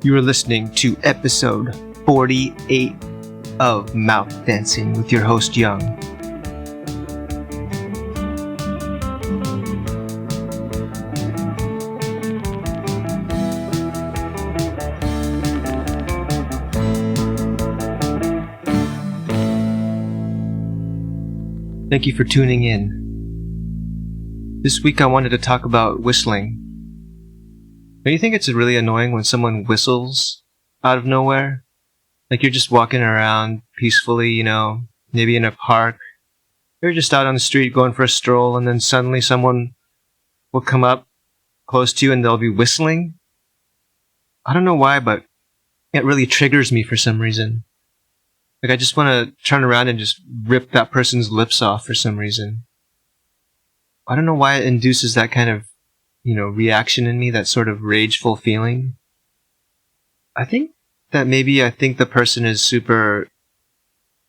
You are listening to episode 48 of Mouth Dancing with your host, Young. Thank you for tuning in. This week I wanted to talk about whistling. Don't you think it's really annoying when someone whistles out of nowhere? Like you're just walking around peacefully, maybe in a park. You're just out on the street going for a stroll, and then suddenly someone will come up close to you and they'll be whistling. I don't know why, but it really triggers me for some reason. Like I just want to turn around and just rip that person's lips off for some reason. I don't know why it induces that kind of reaction in me, that sort of rageful feeling. I think the person is super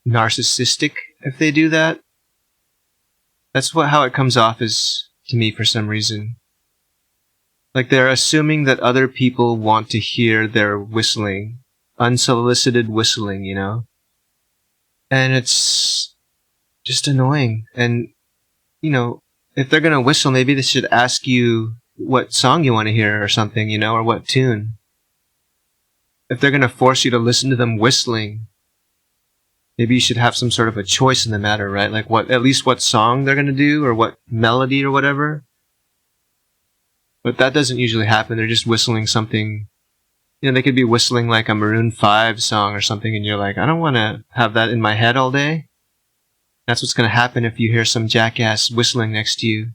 narcissistic if they do that. That's how it comes off as to me for some reason. Like they're assuming that other people want to hear their whistling, unsolicited whistling, And it's just annoying. And, if they're gonna whistle, maybe they should ask you what song you want to hear or something, or what tune. If they're gonna force you to listen to them whistling, maybe you should have some sort of a choice in the matter, right? Like at least what song they're gonna do or what melody or whatever. But that doesn't usually happen. They're just whistling something. They could be whistling like a Maroon 5 song or something, and you're like, I don't want to have that in my head all day. That's what's gonna happen if you hear some jackass whistling next to you.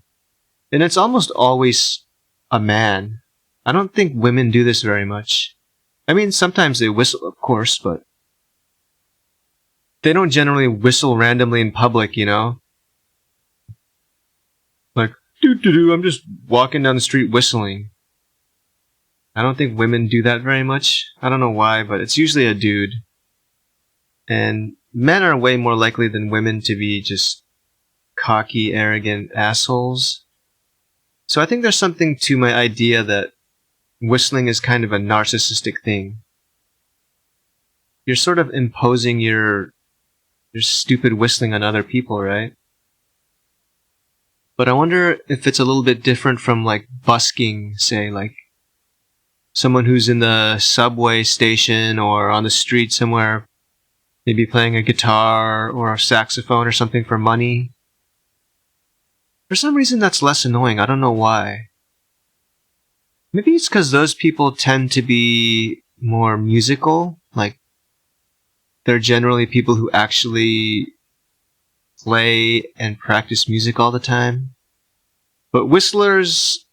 And it's almost always a man. I don't think women do this very much. I mean, sometimes they whistle, of course, but they don't generally whistle randomly in public, Like, doo-doo-doo, I'm just walking down the street whistling. I don't think women do that very much. I don't know why, but it's usually a dude. And men are way more likely than women to be just cocky, arrogant assholes. So I think there's something to my idea that whistling is kind of a narcissistic thing. You're sort of imposing your stupid whistling on other people, right? But I wonder if it's a little bit different from like busking, say, like someone who's in the subway station or on the street somewhere, maybe playing a guitar or a saxophone or something for money. For some reason that's less annoying. I don't know why. Maybe it's because those people tend to be more musical. Like, they're generally people who actually play and practice music all the time. But whistlers,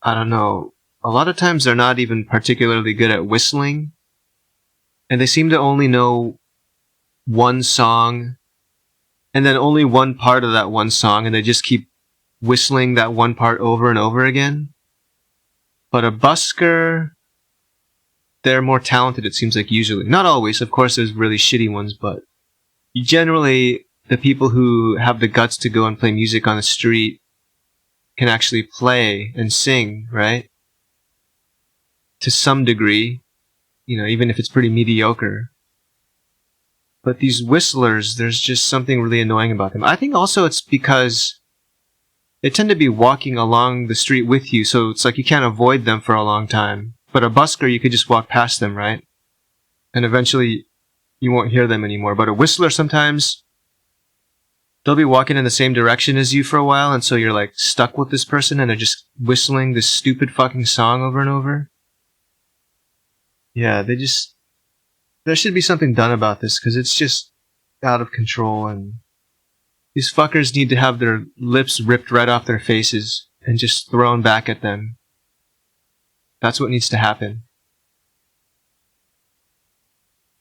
I don't know. A lot of times they're not even particularly good at whistling. And they seem to only know one song, and then only one part of that one song, and they just keep whistling that one part over and over again. But a busker, they're more talented, it seems like, usually. Not always, of course, there's really shitty ones, but generally, the people who have the guts to go and play music on the street can actually play and sing, right? To some degree, even if it's pretty mediocre. But these whistlers, there's just something really annoying about them. I think also it's because they tend to be walking along the street with you, so it's like you can't avoid them for a long time. But a busker, you could just walk past them, right? And eventually, you won't hear them anymore. But a whistler, sometimes, they'll be walking in the same direction as you for a while, and so you're like stuck with this person, and they're just whistling this stupid fucking song over and over. Yeah, there should be something done about this, because it's just out of control, and these fuckers need to have their lips ripped right off their faces and just thrown back at them. That's what needs to happen.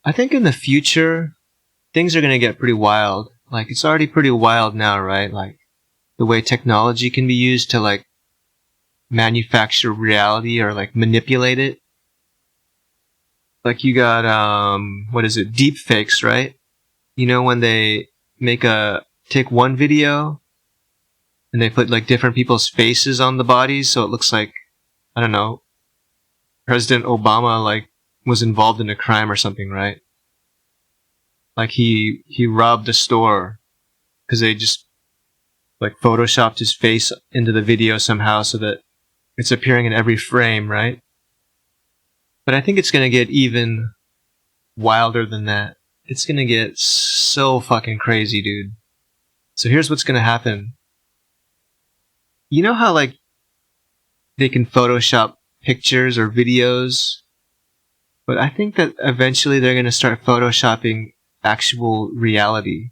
I think in the future, things are going to get pretty wild. Like, it's already pretty wild now, right? Like, the way technology can be used to, like, manufacture reality or, like, manipulate it. Like, you got, deep fakes, right? When they take one video and they put, like, different people's faces on the bodies, so it looks like, I don't know, President Obama like was involved in a crime or something, right? Like he robbed a store because they just like photoshopped his face into the video somehow so that it's appearing in every frame, right? But I think it's gonna get even wilder than that. It's gonna get so fucking crazy, dude. So here's what's gonna happen. You know how like they can Photoshop pictures or videos? But I think that eventually they're gonna start Photoshopping actual reality.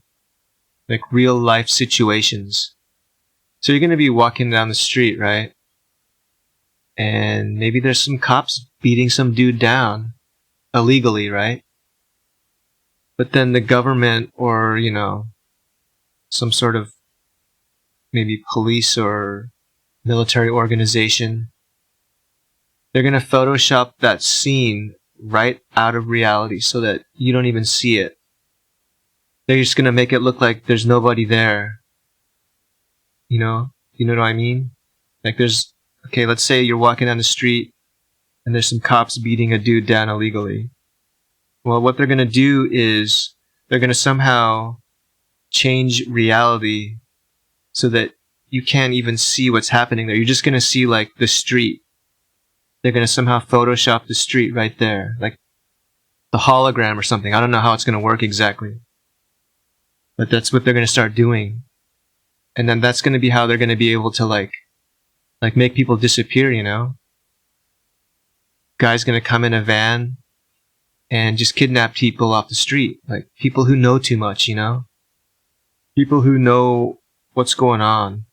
Like real life situations. So you're gonna be walking down the street, right? And maybe there's some cops beating some dude down illegally, right? But then the government or, you know, some sort of maybe police or military organization, they're going to Photoshop that scene right out of reality so that you don't even see it. They're just going to make it look like there's nobody there. You know what I mean? Like okay, let's say you're walking down the street and there's some cops beating a dude down illegally. Well, what they're going to do is they're going to somehow change reality so that you can't even see what's happening there. You're just going to see like the street. They're going to somehow Photoshop the street right there. Like the hologram or something. I don't know how it's going to work exactly. But that's what they're going to start doing. And then that's going to be how they're going to be able to like make people disappear, you know? Guy's going to come in a van and just kidnap people off the street. Like people who know too much, you know? People who know what's going on.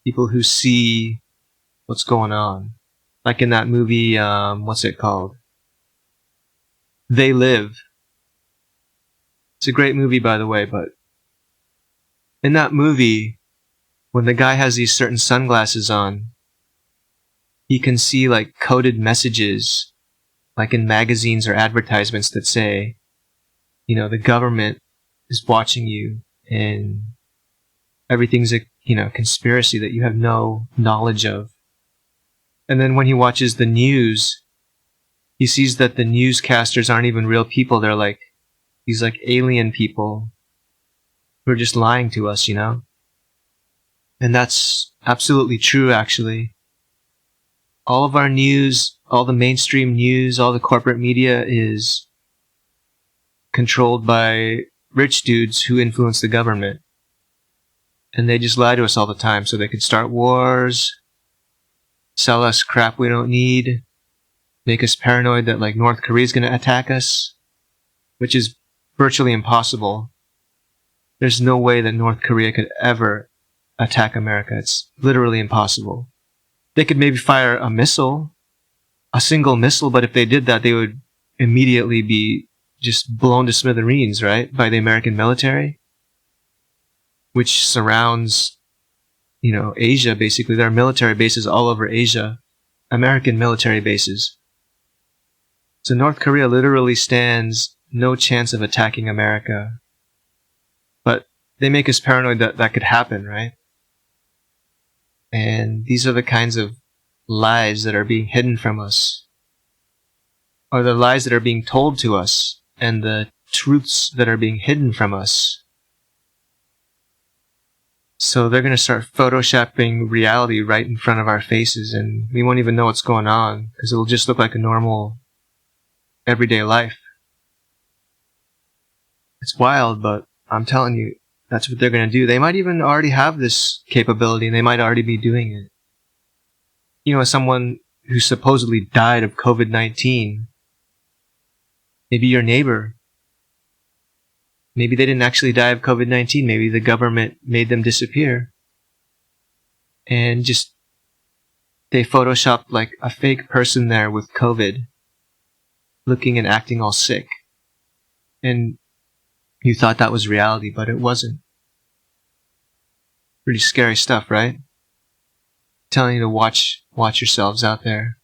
People who see what's going on. Like in that movie, what's it called? They Live. It's a great movie, by the way, but in that movie, when the guy has these certain sunglasses on, he can see like coded messages, like in magazines or advertisements that say, you know, the government is watching you and everything's a, you know, conspiracy that you have no knowledge of. And then when he watches the news, he sees that the newscasters aren't even real people. They're like these like alien people who are just lying to us, you know? And that's absolutely true, actually. All of our news, all the mainstream news, all the corporate media is controlled by rich dudes who influence the government. And they just lie to us all the time so they can start wars, sell us crap we don't need, make us paranoid that like North Korea is going to attack us, which is virtually impossible. There's no way that North Korea could ever attack America. It's literally impossible. They could maybe fire a missile, a single missile, but if they did that, they would immediately be just blown to smithereens, right, by the American military, which surrounds, you know, Asia, basically. There are military bases all over Asia, American military bases. So North Korea literally stands no chance of attacking America. But they make us paranoid that that could happen, right? And these are the kinds of lies that are being hidden from us, or the lies that are being told to us, and the truths that are being hidden from us. So they're going to start photoshopping reality right in front of our faces, and we won't even know what's going on, because it'll just look like a normal, everyday life. It's wild, but I'm telling you, that's what they're going to do. They might even already have this capability, and they might already be doing it. You know, as someone who supposedly died of COVID-19, maybe your neighbor, maybe they didn't actually die of COVID-19. Maybe the government made them disappear. And just, they photoshopped like a fake person there with COVID, looking and acting all sick. And you thought that was reality, but it wasn't. Pretty scary stuff, right? Telling you to watch yourselves out there.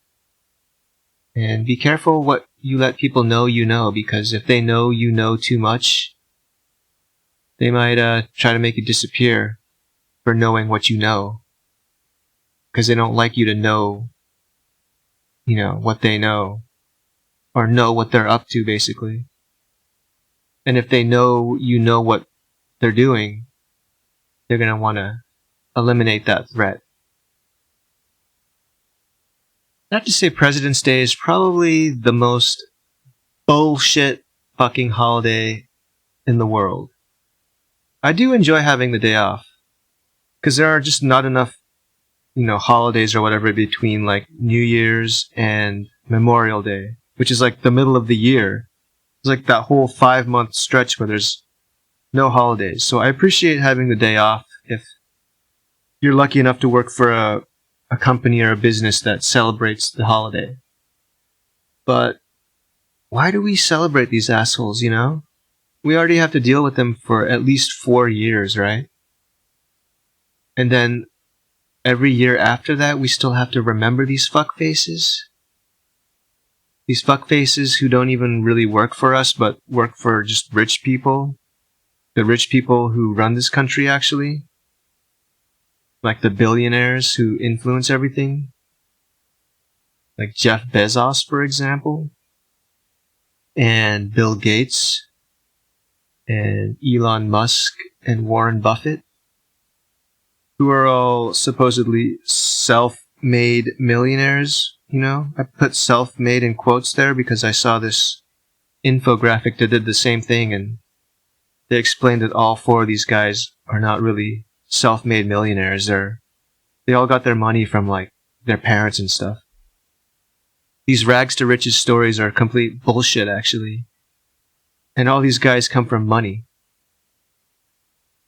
And be careful what you let people know you know, because if they know you know too much, they might try to make you disappear for knowing what you know. Because they don't like you to know what they know, or know what they're up to, basically. And if they know what they're doing, they're going to want to eliminate that threat. I have to say President's Day is probably the most bullshit fucking holiday in the world. I do enjoy having the day off, because there are just not enough, holidays or whatever between like New Year's and Memorial Day, which is like the middle of the year. It's like that whole 5-month stretch where there's no holidays. So I appreciate having the day off if you're lucky enough to work for a company or a business that celebrates the holiday. But why do we celebrate these assholes, We already have to deal with them for at least 4 years, right? And then every year after that, we still have to remember these fuckfaces. These fuckfaces who don't even really work for us, but work for just rich people. The rich people who run this country, actually. Like the billionaires who influence everything. Like Jeff Bezos, for example. And Bill Gates. And Elon Musk and Warren Buffett. Who are all supposedly self-made millionaires, I put self-made in quotes there because I saw this infographic that did the same thing, and they explained that all 4 of these guys are not really self-made millionaires. They all got their money from, like, their parents and stuff. These rags to riches stories are complete bullshit, actually. And all these guys come from money.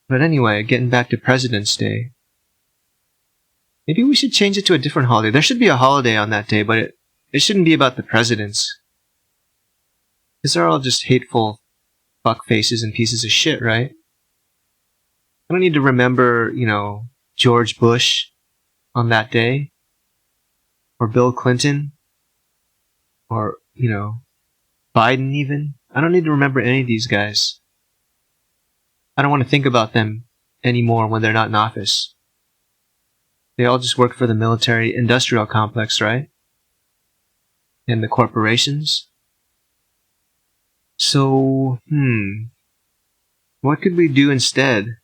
But anyway, getting back to President's Day. Maybe we should change it to a different holiday. There should be a holiday on that day, but it shouldn't be about the presidents. Because they're all just hateful fuckfaces and pieces of shit, right? I don't need to remember, George Bush on that day. Or Bill Clinton. Or, Biden even. I don't need to remember any of these guys. I don't want to think about them anymore when they're not in office. They all just work for the military-industrial complex, right? And the corporations. So, what could we do instead?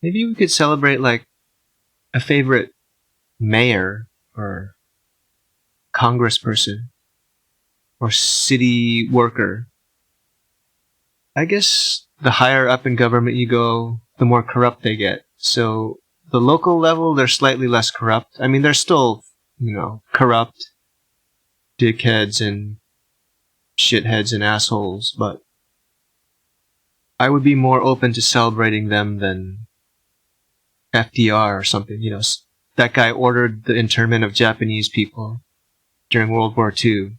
Maybe we could celebrate, like, a favorite mayor, or congressperson, or city worker. I guess the higher up in government you go, the more corrupt they get. So, the local level, they're slightly less corrupt. I mean, they're still, corrupt dickheads and shitheads and assholes, but I would be more open to celebrating them than FDR or something. That guy ordered the internment of Japanese people during World War II.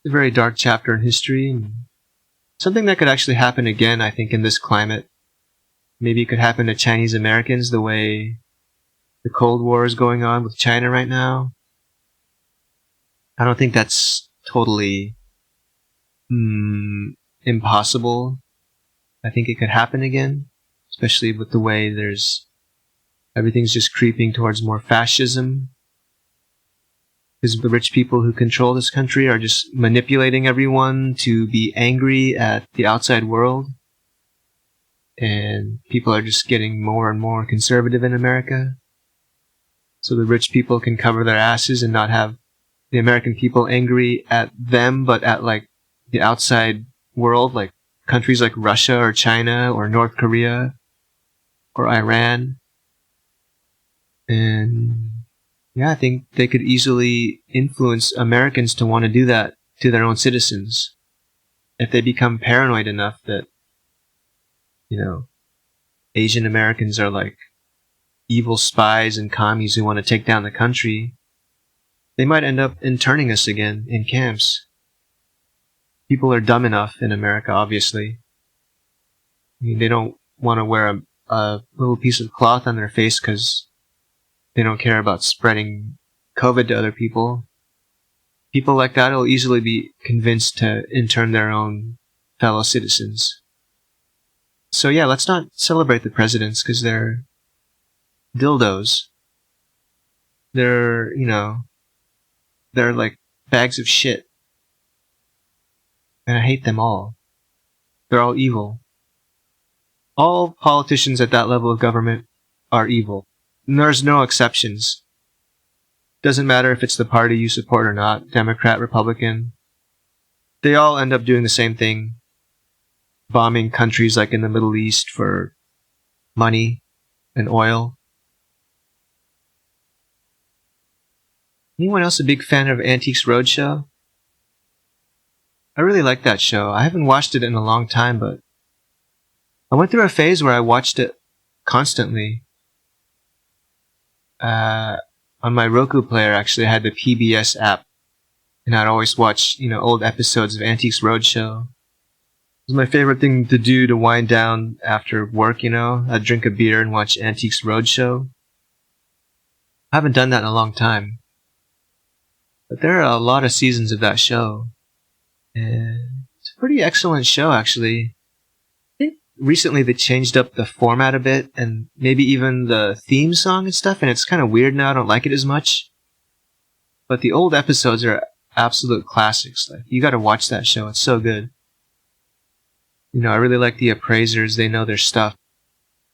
It's a very dark chapter in history, and something that could actually happen again, I think, in this climate. Maybe it could happen to Chinese Americans the way the Cold War is going on with China right now. I don't think that's totally impossible. I think it could happen again, especially with the way everything's just creeping towards more fascism. Because the rich people who control this country are just manipulating everyone to be angry at the outside world. And people are just getting more and more conservative in America. So the rich people can cover their asses and not have the American people angry at them, but at, like, the outside world, like countries like Russia or China or North Korea or Iran. And yeah, I think they could easily influence Americans to want to do that to their own citizens. If they become paranoid enough that, Asian Americans are like evil spies and commies who want to take down the country, they might end up interning us again in camps. People are dumb enough in America, obviously. I mean, they don't want to wear a little piece of cloth on their face because they don't care about spreading COVID to other people. People like that will easily be convinced to intern their own fellow citizens. So yeah, let's not celebrate the presidents because they're dildos. They're, they're like bags of shit. And I hate them all. They're all evil. All politicians at that level of government are evil. And there's no exceptions. Doesn't matter if it's the party you support or not, Democrat, Republican. They all end up doing the same thing. Bombing countries like in the Middle East for money and oil. Anyone else a big fan of Antiques Roadshow? I really like that show. I haven't watched it in a long time, but I went through a phase where I watched it constantly. On my Roku player, actually, I had the PBS app, and I'd always watch, old episodes of Antiques Roadshow. It was my favorite thing to do to wind down after work, I'd drink a beer and watch Antiques Roadshow. I haven't done that in a long time. But there are a lot of seasons of that show. And it's a pretty excellent show, actually. I think recently they changed up the format a bit, and maybe even the theme song and stuff, and it's kind of weird now. I don't like it as much. But the old episodes are absolute classics. Like, you gotta watch that show. It's so good. I really like the appraisers. They know their stuff.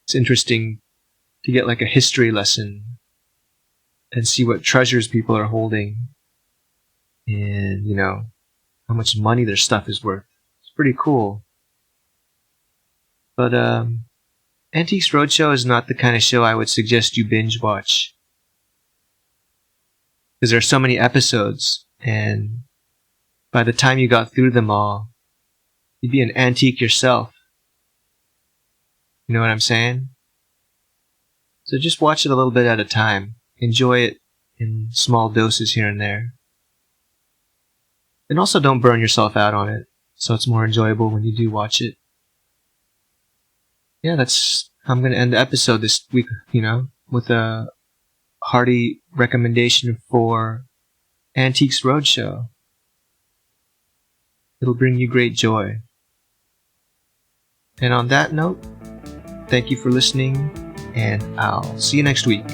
It's interesting to get like a history lesson and see what treasures people are holding. And, how much money their stuff is worth. It's pretty cool. But, Antiques Roadshow is not the kind of show I would suggest you binge watch. Because there are so many episodes, and by the time you got through them all, you'd be an antique yourself. You know what I'm saying? So just watch it a little bit at a time. Enjoy it in small doses here and there. And also don't burn yourself out on it, so it's more enjoyable when you do watch it. Yeah, I'm going to end the episode this week, with a hearty recommendation for Antiques Roadshow. It'll bring you great joy. And on that note, thank you for listening, and I'll see you next week.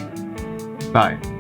Bye.